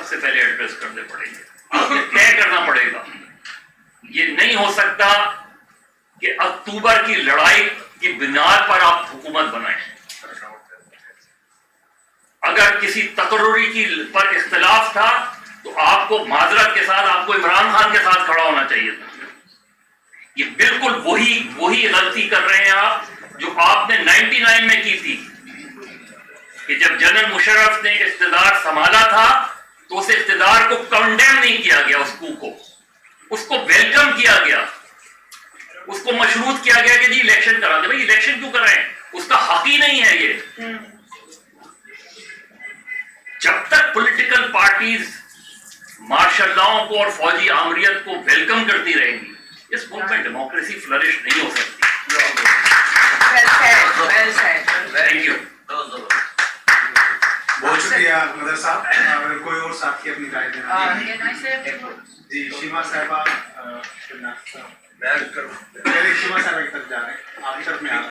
سب سے پہلے ایڈریس کرنے پڑیں گے. آپ نے طے کرنا پڑے گا. یہ نہیں ہو سکتا کہ اکتوبر کی لڑائی کی بنیاد پر آپ حکومت بنائیں. اگر کسی تقرری کی پر اختلاف تھا تو آپ کو معذرت کے ساتھ آپ کو عمران خان کے ساتھ کھڑا ہونا چاہیے تھا. یہ بالکل وہی غلطی کر رہے ہیں آپ جو آپ نے 99 میں کی تھی کہ جب جنرل مشرف نے اقتدار سنبھالا تھا تو اس اقتدار کو کنڈیم نہیں کیا گیا. اس کو ویلکم کیا گیا, اس کو مشروط کیا گیا کہ جی الیکشن کرا دیں. بھائی الیکشن کیوں کرائیں, اس کا حق ہی نہیں ہے. یہ جب تک پولیٹیکل پارٹیز مارشل لاؤں کو اور فوجی آمریت کو ویلکم کرتی رہیں گی, اس ملک میں ڈیموکریسی فلرش نہیں ہو سکتی. Thank you. بہت شکریہ مدر صاحب. اگر کوئی اور ساتھی اپنی رائے دینا. جی شیما صاحبہ, پہلے شیما صاحبہ کی طرف جا رہے ہیں, آپ کی طرف میں آ رہے ہیں.